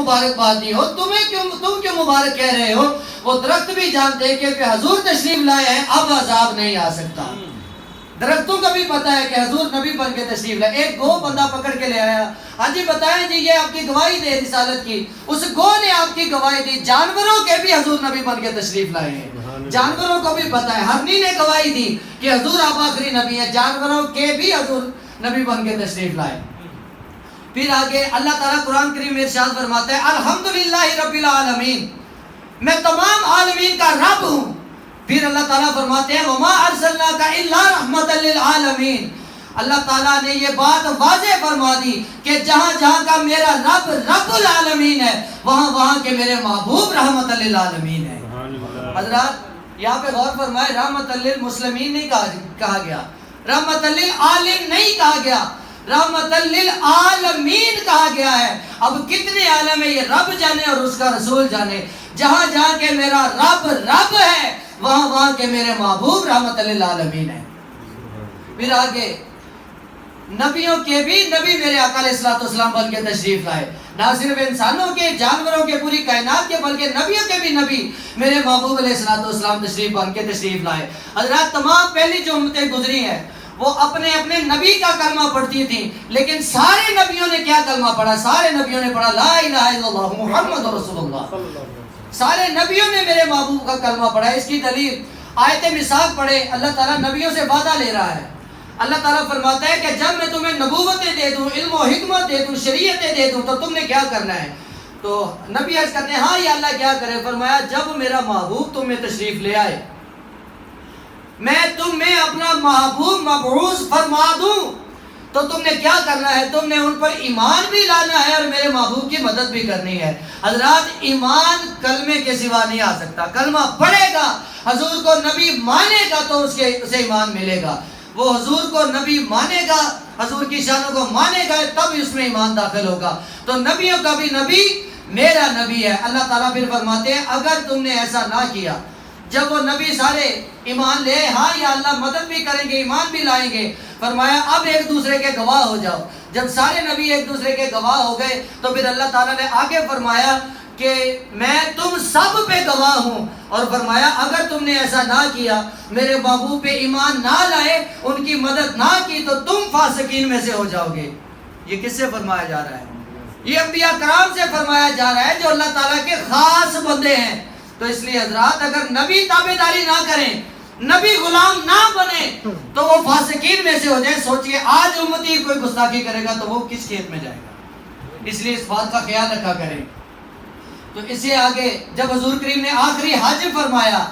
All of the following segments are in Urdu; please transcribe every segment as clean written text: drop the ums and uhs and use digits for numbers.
مبارکباد دی ہو، تم کیوں مبارک کہہ رہے ہو؟ وہ درخت بھی جانتے ہیں کہ حضور تشریف لائے ہیں، اب عذاب نہیں آ سکتا۔ درختوں کا بھی پتا ہے کہ حضور نبی بن کے تشریف لائے۔ ایک گو بندہ پکڑ کے لے آیا، ہاں جی بتائیں جی یہ آپ کی گواہی دے رسالت کی۔ اس گو نے آپ کی گواہی دی، جانوروں کے بھی حضور نبی بن کے تشریف لائے ہیں، جانوروں کو بھی پتا ہے۔ ہرنی نے گواہی دی کہ حضور آپ آخری نبی ہیں، جانوروں کے بھی حضور نبی بن کے تشریف لائے۔ پھر آگے اللہ تعالیٰ قرآن کریم میں ارشاد فرماتا ہے الحمدللہ رب العالمین، میں تمام عالمین کا رب ہوں۔ پھر اللہ تعالیٰ فرماتے ہیں وما ارسلناک الا رحمۃ للعالمین، اللہ تعالیٰ نے یہ بات واضح فرما دی کہ جہاں جہاں کا میرا رب رب العالمین ہے، وہاں وہاں کے میرے محبوب رحمت للعالمین ہے۔ حضرات یہاں پہ غور فرمائے، رحمت للمسلمین نہیں کہا گیا، رحمت للعالم نہیں کہا گیا، رحمت للعالمین کہا گیا ہے۔ اب کتنے عالم ہے یہ رب جانے اور اس کا رسول جانے۔ جہاں جہاں کے میرا رب رب ہے، وہاں وہاں کے میرے محبوب رحمت للعالمین ہے۔ پھر آگے نبیوں کے بھی نبی میرے آقا علیہ الصلوۃ والسلام بن کے تشریف لائے، نہ صرف انسانوں کے، جانوروں کے، پوری کائنات کے، بلکہ نبیوں کے بھی نبی میرے محبوب علیہ الصلوۃ والسلام تشریف بن کے تشریف لائے۔ حضرات تمام پہلی جو امتیں گزری ہیں وہ اپنے اپنے نبی کا کلمہ پڑھتی تھیں، لیکن سارے نبیوں نے کیا کلمہ پڑھا؟ سارے نبیوں نے پڑھا لا الہ الا اللہ محمد رسول اللہ۔ سارے نبیوں نے میرے محبوب کا کلمہ پڑھا۔ اس کی دلیل آیت میثاق پڑھے، اللہ تعالیٰ نبیوں سے وعدہ لے رہا ہے۔ اللہ تعالیٰ فرماتا ہے کہ جب میں تمہیں نبوتیں دے دوں، علم و حکمت دے دوں، شریعتیں دے دوں، تو تم نے کیا کرنا ہے؟ تو نبی عرض کرتے ہیں ہاں یا اللہ کیا کرے؟ فرمایا جب میرا محبوب تم میں تشریف لے آئے، میں تم میں اپنا محبوب مبعوث فرما دوں، تو تم نے کیا کرنا ہے؟ تم نے ان پر ایمان بھی لانا ہے اور میرے محبوب کی مدد بھی کرنی ہے۔ حضرات ایمان کلمے کے سوا نہیں آ سکتا، کلمہ پڑھے گا، حضور کو نبی مانے گا تو اسے ایمان ملے گا۔ وہ حضور کو نبی مانے گا، حضور کی شانوں کو مانے گا، تب اس میں ایمان داخل ہوگا۔ تو نبیوں کا بھی نبی میرا نبی ہے۔ اللہ تعالیٰ پھر فرماتے ہیں اگر تم نے ایسا نہ کیا، جب وہ نبی سارے ایمان لے ہاں یا اللہ مدد بھی کریں گے، ایمان بھی لائیں گے، فرمایا اب ایک دوسرے کے گواہ ہو جاؤ۔ جب سارے نبی ایک دوسرے کے گواہ ہو گئے تو پھر اللہ تعالیٰ نے آگے فرمایا کہ میں تم سب پہ گواہ ہوں، اور فرمایا اگر تم نے ایسا نہ کیا، میرے محبوب پہ ایمان نہ لائے، ان کی مدد نہ کی، تو تم فاسقین میں سے ہو جاؤ گے۔ یہ کس سے فرمایا جا رہا ہے؟ یہ انبیاء کرام سے فرمایا جا رہا ہے جو اللہ تعالیٰ کے خاص بندے ہیں۔ تو اس لیے حضرات اگر نبی تابعداری نہ کریں، نبی غلام نہ بنے، تو وہ فاسقین میں سے ہو جائے۔ سوچئے آج امتی کوئی گستاخی کرے گا تو وہ کس کھیت میں جائے گا؟ اس لیے اس بات کا خیال رکھا کریں۔ تو اس سے آگے جب حضور کریم نے آخری حج فرمایا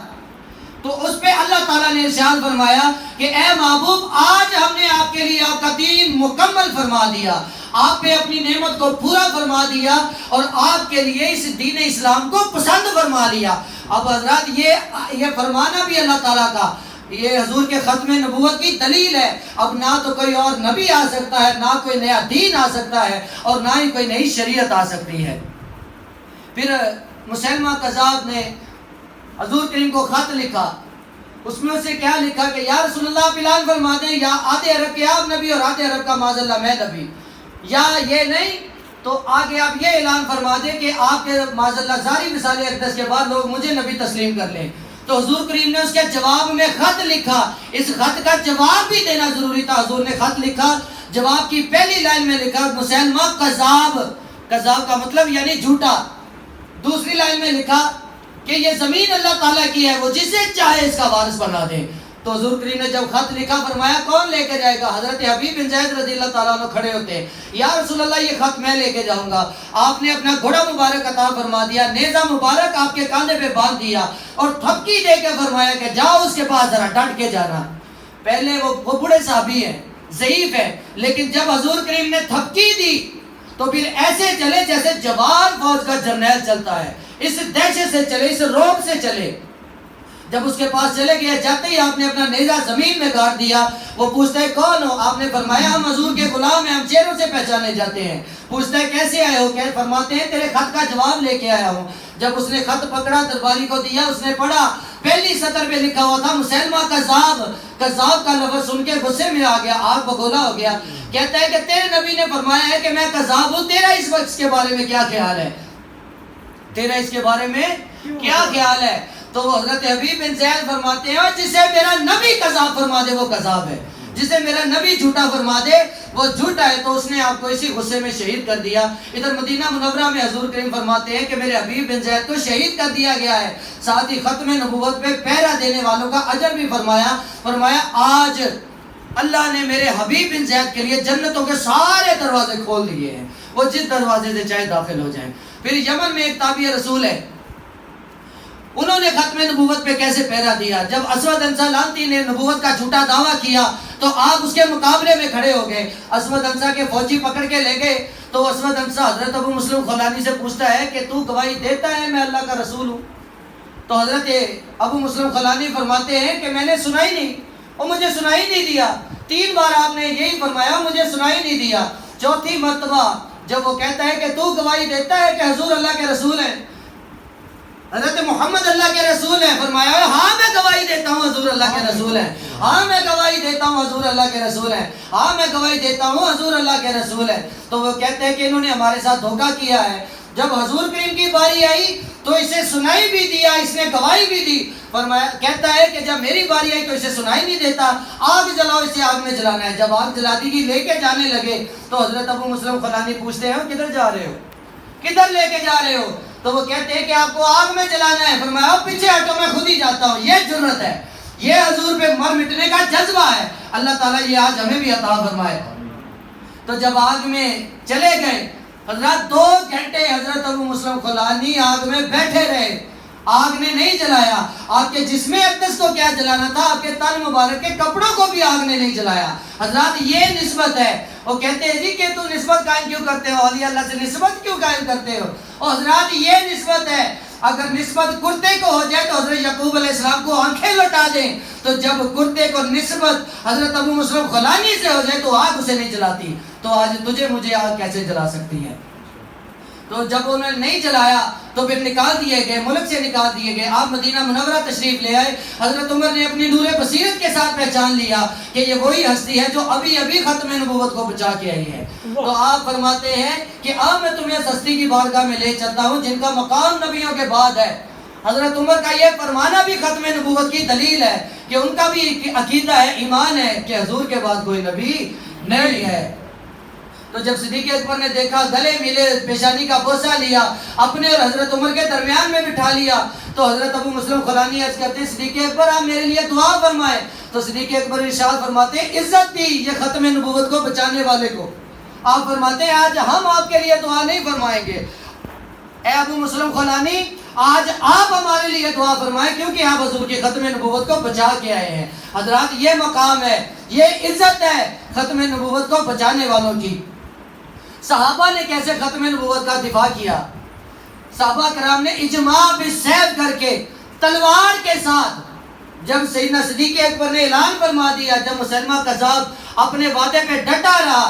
تو اس پہ اللہ تعالیٰ نے ارشاد فرمایا کہ اے محبوب آج ہم نے آپ کے لیے آپ کا دین مکمل فرما دیا، آپ پہ اپنی نعمت کو پورا فرما دیا اور آپ کے لیے اس دین اسلام کو پسند فرما لیا۔ اب حضرات یہ فرمانا بھی اللہ تعالیٰ کا، یہ حضور کے ختم نبوت کی دلیل ہے۔ اب نہ تو کوئی اور نبی آ سکتا ہے، نہ کوئی نیا دین آ سکتا ہے، اور نہ ہی کوئی نئی شریعت آ سکتی ہے۔ پھر مسلمہ کذاب نے حضور کریم کو خط لکھا، اس میں اسے کیا لکھا کہ یا رسول اللہ آپ اعلان فرما دیں یا آدھے عرب کے آپ نبی اور آدھے عرب کا معاذ اللہ میں نبی، یا یہ نہیں تو آگے آپ یہ اعلان فرما دیں کہ آپ کے معاذ اللہ ظاہری مثال اقدس کے بعد لوگ مجھے نبی تسلیم کر لیں۔ تو حضور کریم نے اس کے جواب میں خط لکھا، اس خط کا جواب بھی دینا ضروری تھا۔ حضور نے خط لکھا، جواب کی پہلی لائن میں لکھا مسلمہ کذاب، کذاب کا مطلب یعنی جھوٹا۔ دوسری لائن میں لکھا کہ یہ زمین اللہ تعالیٰ کی ہے، وہ جسے چاہے اس کا وارث بنا دے۔ تو حضور کریم نے جب خط لکھا فرمایا کون لے کے جائے گا؟ حضرت حبیب بن زید رضی اللہ تعالیٰ عنہ کھڑے ہوتے ہیں، یا رسول اللہ یہ خط میں لے کے جاؤں گا۔ آپ نے اپنا گھوڑا مبارک عطا فرما دیا، نیزہ مبارک آپ کے کاندھے پہ باندھ دیا اور تھپکی دے کے فرمایا کہ جاؤ اس کے پاس ذرا ڈٹ کے جانا۔ پہلے وہ بڑے صحابی ہیں، ضعیف ہیں، لیکن جب حضور کریم نے تھپکی دی تو پھر ایسے چلے جیسے جوان فوج کا جرنیل چلتا ہے، اس دہشت سے چلے، اس روب سے چلے۔ جب اس کے پاس چلے گئے، جاتے ہی آپ نے اپنا نیزہ زمین میں گاڑ دیا۔ وہ پوچھتا ہے کون ہو؟ آپ نے فرمایا ہم حضور کے غلام ہیں، ہم چہروں سے پہچانے جاتے ہیں۔ پوچھتا ہے کیسے آئے ہو؟ فرماتے ہیں تیرے خط کا جواب لے کے آیا ہوں۔ جب اس نے خط پکڑا درباری کو دیا، اس نے پڑھا، پہلی سطر پہ لکھا ہوا تھا مسلمہ کذاب۔ کذاب کا لفظ سن کے غصے میں آ گیا، آگ بگولا ہو گیا۔ کہتا ہے کہ تیرے نبی نے فرمایا ہے کہ میں کذاب ہوں، تیرا اس وقت کے بارے میں کیا خیال ہے؟ تیرا اس کے بارے میں کیا خیال ہے؟ تو وہ حضرت حبیب بن زید فرماتے ہیں جسے میرا نبی کذاب فرما دے وہ کذاب ہے، جسے میرا نبی جھوٹا فرما دے وہ جھوٹا ہے۔ تو اس نے آپ کو اسی غصے میں شہید کر دیا۔ ادھر مدینہ منورہ میں حضور کریم فرماتے ہیں کہ میرے حبیب بن زید کو شہید کر دیا گیا ہے، ساتھ ہی ختم نبوت پہ پہرا دینے والوں کا اجر بھی فرمایا آج اللہ نے میرے حبیب بن زید کے لیے جنتوں کے سارے دروازے کھول دیے ہیں، وہ جس دروازے سے چاہے داخل ہو جائیں۔ پھر یمن میں ایک تابعی رسول ہے، انہوں نے ختم نبوت پہ کیسے پہرا دیا۔ جب اسود انصا لعنتی نے نبوت کا جھوٹا دعویٰ کیا تو آپ اس کے مقابلے میں کھڑے ہو گئے۔ اسود انصا کے فوجی پکڑ کے لے گئے تو اسود انصا حضرت ابو مسلم خولانی سے پوچھتا ہے کہ تو گواہی دیتا ہے میں اللہ کا رسول ہوں؟ تو حضرت ابو مسلم خولانی فرماتے ہیں کہ میں نے سنا ہی نہیں، وہ مجھے سنائی نہیں دیا۔ 3 بار آپ نے یہی فرمایا، مجھے سنائی نہیں دیا۔ چوتھی مرتبہ جب وہ کہتا ہے کہ تو گواہی دیتا ہے کہ حضور اللہ کے رسول ہیں، حضرت محمد اللہ کے رسول ہیں، فرمایا ہاں میں گواہی دیتا ہوں حضور اللہ کے رسول ہیں، ہاں میں گواہی دیتا ہوں حضور اللہ کے رسول ہیں، ہاں میں گواہی دیتا ہوں حضور اللہ کے رسول ہیں۔ تو وہ کہتے ہیں کہ انہوں نے ہمارے ساتھ دھوکہ کیا ہے۔ جب حضور کریم کی باری آئی تو اسے سنائی بھی دیا، اس نے گواہی بھی دی۔ فرمایا کہتا ہے کہ جب میری باری آئی تو اسے سنائی نہیں دیتا، آگ جلاؤ، اسے آگ میں جلانا ہے۔ جب آگ جلا دی گئی، لے کے جانے لگے تو حضرت ابو مسلم خولانی پوچھتے ہیں کدھر جا رہے ہو، کدھر لے کے جا رہے ہو؟ تو وہ کہتے ہیں کہ آپ کو آگ میں جلانا ہے۔ فرمایا پیچھے ہٹو، میں خود ہی جاتا ہوں۔ یہ جرت ہے، یہ حضور پہ مر مٹنے کا جذبہ ہے۔ اللہ تعالیٰ یہ آج ہمیں بھی عطا فرمائے۔ تو جب آگ میں چلے گئے حضرات 2 گھنٹے حضرت ابو مسلم خولانی آگ میں بیٹھے رہے، آگ نے نہیں جلایا۔ آپ کے جسم اقدس کو کیا جلانا تھا، آپ کے تن مبارک کے کپڑوں کو بھی آگ نے نہیں جلایا۔ حضرات یہ نسبت ہے۔ وہ کہتے ہیں جی کہ تو نسبت قائم کیوں کرتے ہو، اولیاء اللہ سے نسبت کیوں قائم کرتے ہو؟ اور حضرات یہ نسبت ہے۔ اگر نسبت کرتے کو ہو جائے تو حضرت یعقوب علیہ السلام کو آنکھیں لٹا دیں، تو جب کرتے کو نسبت حضرت ابو مسلم خولانی سے ہو جائے تو آگ اسے نہیں جلاتی، تو آج تجھے مجھے آگ کیسے جلا سکتی ہے؟ تو جب انہوں نے نہیں جلایا تو پھر نکال دیے گئے، ملک سے نکال دیے گئے۔ آپ مدینہ منورہ تشریف لے آئے۔ حضرت عمر نے اپنی نور بصیرت کے ساتھ پہچان لیا کہ یہ وہی ہستی ہے جو ابھی ابھی ختم نبوت کو بچا کے آئی ہے۔ تو آپ فرماتے ہیں کہ اب میں تمہیں اس ہستی کی بارگاہ میں لے چلتا ہوں جن کا مقام نبیوں کے بعد ہے۔ حضرت عمر کا یہ فرمانا بھی ختم نبوت کی دلیل ہے کہ ان کا بھی عقیدہ ہے، ایمان ہے کہ حضور کے بعد کوئی نبی نہیں ہے۔ تو جب صدیق اکبر نے دیکھا، گلے ملے، پیشانی کا بوسہ لیا، اپنے اور حضرت عمر کے درمیان میں بٹھا لیا، تو حضرت ابو مسلم خولانی عرض کرتے ہیں صدیق اکبر آپ میرے لیے دعا فرمائے۔ تو صدیق اکبر ارشاد فرماتے ہیں عزت دی یہ ختم نبوت کو بچانے والے کو۔ آپ فرماتے ہیں آج ہم آپ کے لیے دعا نہیں فرمائیں گے، اے ابو مسلم خولانی آج آپ ہمارے لیے دعا فرمائیں کیونکہ آپ حضور کی ختم نبوت کو بچا کے آئے ہیں۔ حضرات یہ مقام ہے، یہ عزت ہے ختم نبوت کو بچانے والوں کی۔ صحابہ نے کیسے ختم نبوت کا دفاع کیا؟ صحابہ کرام نے اجماع بالسیف کر کے، تلوار کے ساتھ، جب سیدنا صدیق اکبر نے اعلان فرما دیا، جب مسلمہ کذاب اپنے وعدے پہ ڈٹا رہا،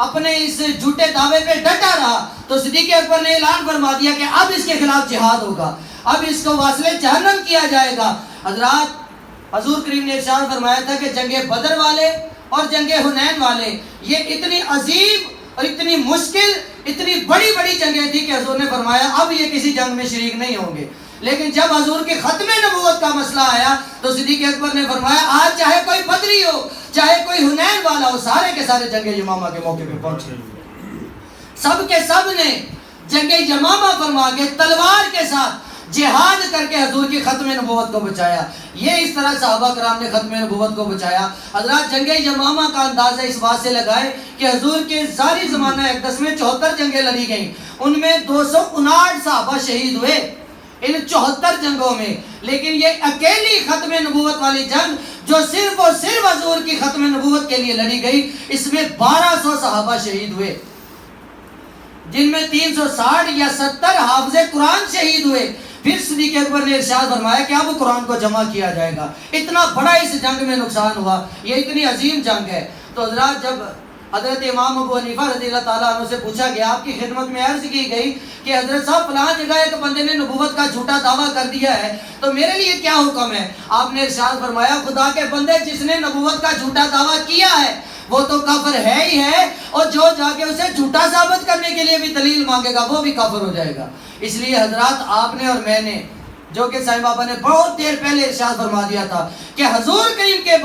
اپنے اس جھوٹے دعوے پہ ڈٹا رہا، تو صدیق اکبر نے اعلان فرما دیا کہ اب اس کے خلاف جہاد ہوگا، اب اس کو واصل جہنم کیا جائے گا۔ حضرات حضور کریم نے ارشاد فرمایا تھا کہ جنگ بدر والے اور جنگ حنین والے یہ اتنی عظیم اور اتنی مشکل، اتنی بڑی بڑی جنگیں تھی کہ حضور نے فرمایا اب یہ کسی جنگ میں شریک نہیں ہوں گے۔ لیکن جب حضور کے ختم نبوت کا مسئلہ آیا تو صدیق اکبر نے فرمایا آج چاہے کوئی بدری ہو، چاہے کوئی حنین والا ہو، سارے کے سارے جنگ یمامہ کے موقع پہ پہنچے۔ سب کے سب نے جنگ یمامہ فرما کے تلوار کے ساتھ جہاد کر کے حضور کی ختم نبوت کو بچایا۔ یہ اس طرح صحابہ کرام نے ختم نبوت کو بچایا۔ حضرات جنگ یمامہ کا اندازہ اس بات سے لگائے کہ حضور کے ظاہری زمانہ اقدس میں 74 جنگیں لڑی گئیں، ان میں 259 صحابہ شہید ہوئے ان 74 جنگوں میں، لیکن یہ اکیلی ختم نبوت والی جنگ جو صرف اور صرف حضور کی ختم نبوت کے لیے لڑی گئی، اس میں 1200 صحابہ شہید ہوئے، جن میں 360 یا 70 حافظ قرآن شہید ہوئے۔ پھر صدیق اکبر نے ارشاد فرمایا کہ اب قرآن کو جمع کیا جائے گا۔ اتنا بڑا اس جنگ میں نقصان ہوا، یہ اتنی عظیم جنگ ہے۔ تو حضرات جب حضرت امام ابو حنیفہ رضی اللہ تعالیٰ عنہ سے پوچھا گیا، آپ کی خدمت میں عرض کی گئی کہ حضرت صاحب فلاں جگہ ایک بندے نے نبوت کا جھوٹا دعویٰ کر دیا ہے، تو میرے لیے کیا حکم ہے؟ آپ نے ارشاد فرمایا خدا کے بندے جس نے نبوت کا جھوٹا دعویٰ کیا ہے وہ تو کافر ہے ہی ہے، اور جو جا کے اسے جھوٹا ثابت کرنے کے لیے بھی دلیل مانگے گا وہ بھی کافر ہو جائے گا۔ اس لیے حضرات آپ نے اور میں نے, جو کہ سائیں بابا نے بہت دیر پہلے ارشاد فرما دیا تھا کہ حضور کریم کے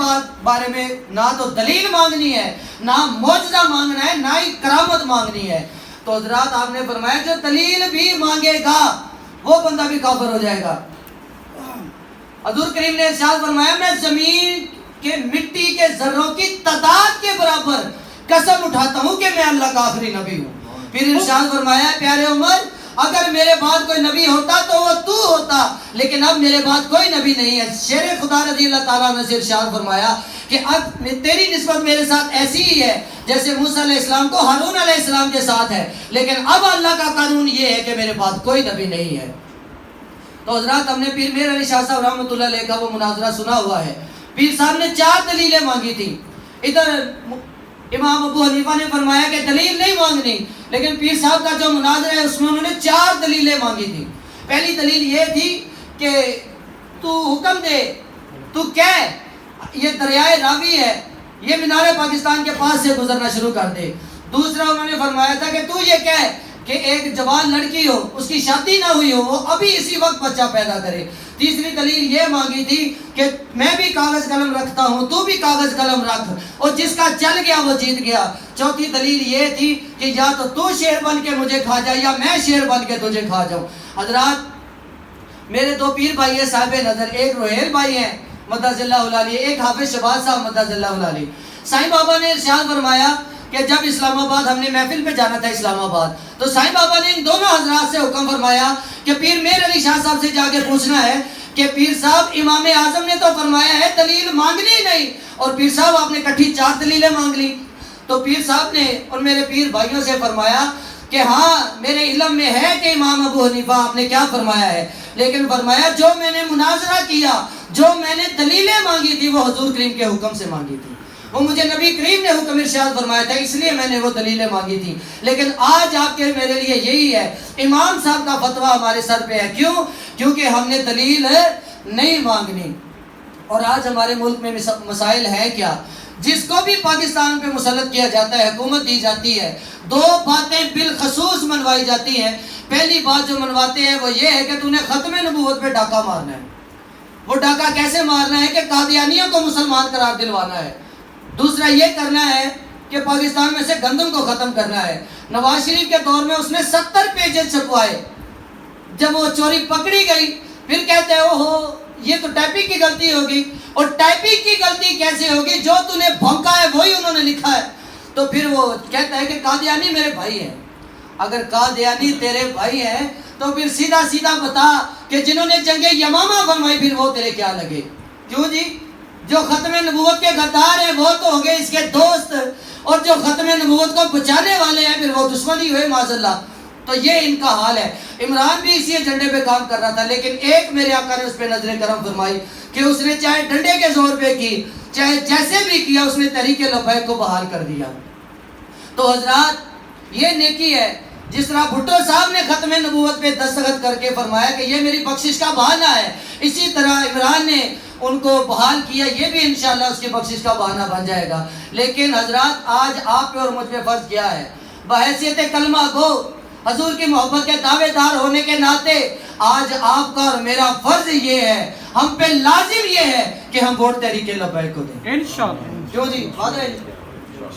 بارے میں نہ تو دلیل مانگنی ہے, نہ معجزہ مانگنا ہے, نہ ہی کرامت مانگنی ہے. تو حضرات آپ نے فرمایا جو دلیل بھی مانگے گا وہ بندہ بھی کافر ہو جائے گا. حضور کریم نے ارشاد فرمایا میں زمین کے مٹی کے ذروں کی تعداد کے برابر قسم اٹھاتا ہوں کہ میں اللہ کا آخری نبی ہوں. پھر ارشاد فرمایا پیارے عمر اگر میرے بعد کوئی نبی ہوتا تو وہ تو ہوتا, لیکن اب میرے بعد کوئی نبی نہیں ہے. شیر خدا رضی اللہ تعالیٰ نے ارشاد فرمایا کہ اب تیری نسبت میرے ساتھ ایسی ہی ہے جیسے موسیٰ علیہ السلام کو ہارون علیہ السلام کے ساتھ ہے, لیکن اب اللہ کا قانون یہ ہے کہ میرے بعد کوئی نبی نہیں ہے. تو حضرات ہم نے پیر میر علی شاہ صاحب رحمۃ اللہ علیہ کا وہ مناظرہ سنا ہوا ہے. پیر صاحب نے 4 دلیلیں مانگی تھی. ادھر امام ابو حنیفہ نے فرمایا کہ دلیل نہیں مانگنی, لیکن پیر صاحب کا جو مناظرہ ہے اس میں انہوں نے 4 دلیلیں مانگی تھی. پہلی دلیل یہ تھی کہ تو حکم دے, تو کہہ یہ دریائے راوی ہے, یہ مینار پاکستان کے پاس سے گزرنا شروع کر دے. دوسرا انہوں نے فرمایا تھا کہ تو یہ کہہ کہ ایک جوان لڑکی ہو, اس کی شادی نہ ہوئی ہو, وہ ابھی اسی وقت بچہ پیدا کرے. تیسری دلیل یہ مانگی تھی کہ میں بھی کاغذ قلم رکھتا ہوں, تو بھی کاغذ قلم رکھ, اور جس کا چل گیا وہ جیت گیا. چوتھی دلیل یہ تھی کہ یا تو شیر بن کے مجھے کھا جائے یا میں شیر بن کے تجھے کھا جاؤں. حضرات میرے 2 پیر بھائی ہیں صاحب نظر, ایک روحیل بھائی ہیں مدد اللہ علیہ, ایک حافظ شہباز صاحب مدد اللہ علیہ. سائیں بابا نے ارشاد فرمایا کہ جب اسلام آباد ہم نے محفل پہ جانا تھا اسلام آباد, تو سائیں بابا نے ان دونوں حضرات سے حکم فرمایا کہ پیر میر علی شاہ صاحب سے جا کے پوچھنا ہے کہ پیر صاحب امام اعظم نے تو فرمایا ہے دلیل مانگنی نہیں, اور پیر صاحب آپ نے کٹھی 4 دلیلیں مانگ لی. تو پیر صاحب نے اور میرے پیر بھائیوں سے فرمایا کہ ہاں میرے علم میں ہے کہ امام ابو حنیفہ آپ نے کیا فرمایا ہے, لیکن فرمایا جو میں نے مناظرہ کیا, جو میں نے دلیلیں مانگی تھی وہ حضور کریم کے حکم سے مانگی تھی, وہ مجھے نبی کریم نے حکم ارشاد فرمایا تھا, اس لیے میں نے وہ دلیلیں مانگی تھی. لیکن آج آپ کے میرے لیے یہی ہے, امام صاحب کا فتویٰ ہمارے سر پہ ہے. کیوں؟ کیونکہ ہم نے دلیل نہیں مانگنی. اور آج ہمارے ملک میں مسائل ہے کیا, جس کو بھی پاکستان پہ مسلط کیا جاتا ہے, حکومت دی جاتی ہے, 2 باتیں بالخصوص منوائی جاتی ہیں. پہلی بات جو منواتے ہیں وہ یہ ہے کہ تو نے ختم نبوت پہ ڈاکہ مارنا ہے. وہ ڈاکہ کیسے مارنا ہے کہ قادیانیوں کو مسلمان قرار دلوانا ہے. دوسرا یہ کرنا ہے کہ پاکستان میں سے گندم کو ختم کرنا ہے. نواز شریف کے دور میں اس نے 70 پیجز چھپوائے, جب وہ چوری پکڑی گئی پھر کہتے ہیں اوہو یہ تو ٹائپنگ کی غلطی ہوگی. اور ٹائپنگ کی غلطی کیسے ہوگی, جو تو نے بھونکا ہے وہی انہوں نے لکھا ہے. تو پھر وہ کہتا ہے کہ قادیانی میرے بھائی ہیں. اگر قادیانی تیرے بھائی ہیں تو پھر سیدھا سیدھا بتا کہ جنہوں نے جنگ یمامہ فرمائی پھر وہ تیرے کیا لگے. کیوں جی, جو ختم نبوت کے غدار ہیں وہ تو ہو گئے اس کے دوست, اور جو ختم نبوت کو بچانے والے ہیں پھر وہ دشمنی ہوئے معاذ اللہ. تو یہ ان کا حال ہے. عمران بھی اسی ایجنڈے پہ کام کر رہا تھا, لیکن ایک میرے آقا نے اس پہ نظر کرم فرمائی کہ اس نے چاہے ڈنڈے کے زور پہ کی, چاہے جیسے بھی کیا, اس نے تحریک لبیک کو بحال کر دیا. تو حضرات یہ نیکی ہے. جس طرح بھٹو صاحب نے ختم نبوت پہ دستخط کر کے فرمایا کہ یہ میری بخشش کا بہانہ ہے, اسی طرح عمران نے ان کو بحال کیا, یہ بھی انشاءاللہ اس کی بخشش کا بہانہ بن جائے گا. لیکن حضرات آج آپ پہ اور مجھ پہ فرض کیا ہے, بحیثیت کلمہ گو حضور کی محبت کے دعوے دار ہونے کے ناطے آج آپ کا اور میرا فرض یہ ہے, ہم پہ لازم یہ ہے کہ ہم ووٹ تحریک لبیک کو دیں انشاءاللہ. کیوں جی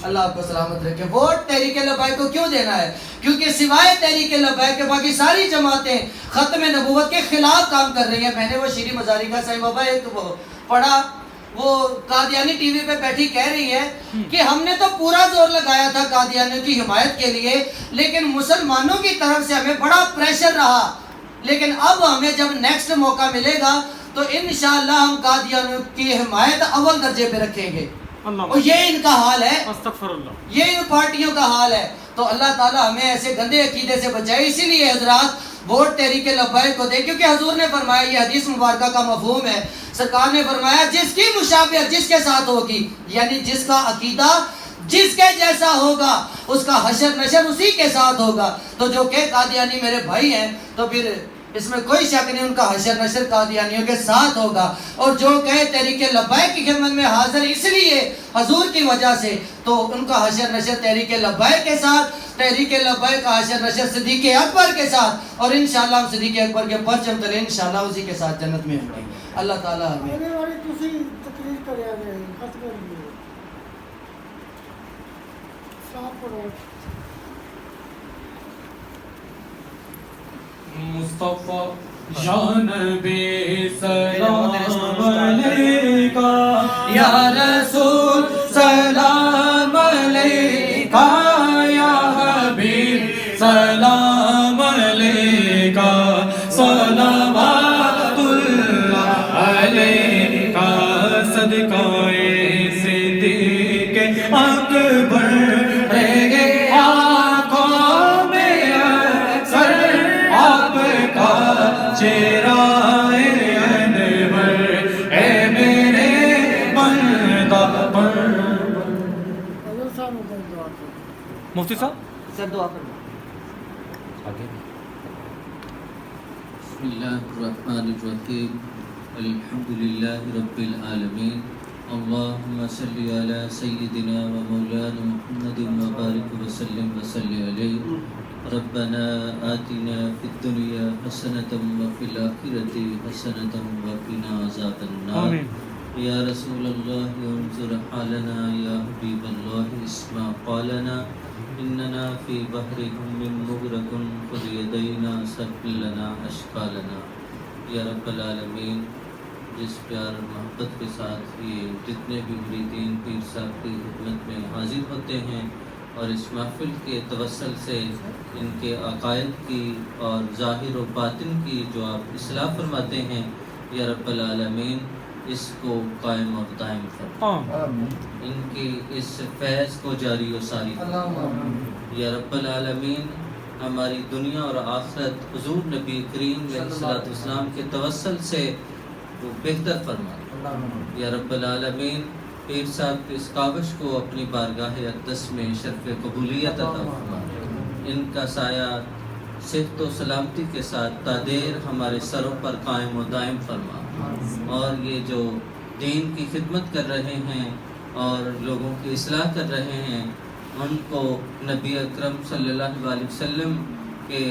اللہ آپ کو سلامت رکھے. ووٹ تحریک لبیک کو کیوں دینا ہے؟ کیونکہ سوائے تحریک لبیک کے باقی ساری جماعتیں ختم نبوت کے خلاف کام کر رہی ہیں. میں نے وہ شیری مزاری کا سائیں بابا ایک پڑھا, وہ قادیانی ٹی وی پہ بیٹھی کہہ رہی ہے کہ ہم نے تو پورا زور لگایا تھا قادیانیوں کی حمایت کے لیے, لیکن مسلمانوں کی طرف سے ہمیں بڑا پریشر رہا, لیکن اب ہمیں جب نیکسٹ موقع ملے گا تو انشاءاللہ ہم قادیانیوں کی حمایت اول درجے پہ رکھیں گے. اور یہ ان کا حال ہے, یہ ان پارٹیوں کا حال ہے. تو اللہ تعالیٰ ہمیں ایسے گندے عقیدے سے بچائے. اسی لیے حضرات ووٹ تحریک لبیک کو دے, کیونکہ حضور نے فرمایا, یہ حدیث مبارکہ کا مفہوم ہے, سرکار نے فرمایا جس کی مشابہت جس کے ساتھ ہوگی, یعنی جس کا عقیدہ جس کے جیسا ہوگا اس کا حشر نشر اسی کے ساتھ ہوگا. تو جو کہ قادیانی میرے بھائی ہیں تو پھر اس میں کوئی شک نہیں، ان کا حشر نشر قادیانیوں کے ساتھ ہوگا. اور جو کہے تحریک لبیک کی خدمت میں حاضر اس لیے حضور کی وجہ سے، تو ان کا حشر نشر تحریک لبیک کے ساتھ، تحریک لبیک کا حشر نشر صدیق اکبر کے ساتھ، اور انشاءاللہ ہم صدیق اکبر کے پرچم تلے انشاءاللہ اسی کے ساتھ جنت میں ہوں گے. اللہ تعالیٰ ہمیں مصطفیٰ یا نبی سلام علیکہ، یا رسول سلام علیکہ، یا حبیب سلام علیکہ، صلوات اللہ علیکہ. صدقہ صدیق اکبر رہ گئے آنکھوں میں اکثر آپ کا چہرہ انور، اے میرے بندہ پر. مفتی صاحب سر دعا کرنا. بسم اللہ الرحمن الرحیم، الحمد للہ رب العالمین، اللہم صلی علی سیدنا و مولانا محمد وبارک وسلم وصلی علیہ. ربنا آتنا فی الدنیا حسنۃ وفی الآخرۃ حسنۃ وقنا عذاب النار. یا رسول اللہ انظر حالنا، یا حبیب اللہ اسمع قالنا، اننا فی بحر غم مغرق خذ یدینا سهل لنا اشکالنا. یا رب العالمین، جس پیار اور محبت کے ساتھ یہ جتنے بھی مریدین پیر صاحب کی خدمت میں حاضر ہوتے ہیں اور اس محفل کے توسل سے ان کے عقائد کی اور ظاہر و باطن کی جو آپ اصلاح فرماتے ہیں، یا رب العالمین اس کو قائم اور دائم فرما. ان کی اس فیض کو جاری و ساری فرما. یا رب العالمین ہماری دنیا اور آخرت حضور نبی کریم علیہ الصلوۃ والسلام کے توسل سے وہ بہتر فرما. یا رب العالمین پیر صاحب کے اس کاوش کو اپنی بارگاہ اقدس میں شرف قبولیت عطا فرما. ان کا سایہ صحت و سلامتی کے ساتھ تادیر ہمارے سروں پر قائم و دائم فرما. اور یہ جو دین کی خدمت کر رہے ہیں اور لوگوں کی اصلاح کر رہے ہیں، ان کو نبی اکرم صلی اللہ علیہ وسلم کے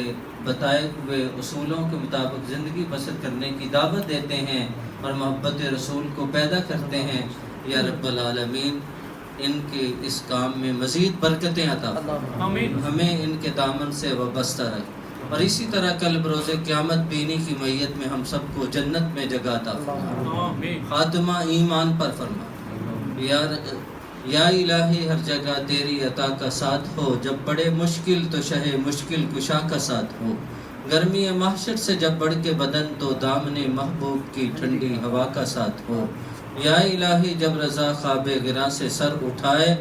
بتائے ہوئے اصولوں کے مطابق زندگی بسر کرنے کی دعوت دیتے ہیں اور محبت رسول کو پیدا کرتے ہیں. یا رب العالمین ان کے اس کام میں مزید برکتیں عطا فرما. ہمیں ان کے دامن سے وابستہ رکھ، اور اسی طرح کل بروز قیامت بھی انہی کی معیت میں ہم سب کو جنت میں جگہ عطا فرما. خاتمہ ایمان پر فرما. یا الہی ہر جگہ تیری عطا کا ساتھ ہو، جب بڑے مشکل تو شہ مشکل کشا کا ساتھ ہو. گرمی محشر سے جب بڑھ کے بدن تو دامن محبوب کی ٹھنڈی ہوا کا ساتھ ہو. یا الہی جب رضا خواب گراں سے سر اٹھائے،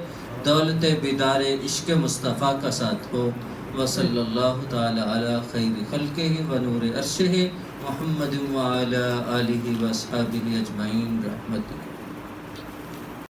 دولت بیدار عشق مصطفیٰ کا ساتھ ہو. وصلی اللہ تعالی علی خیر خلقہ و نور عرشہ محمد وعلی آلہ و اصحابہ اجمعین برحمتک.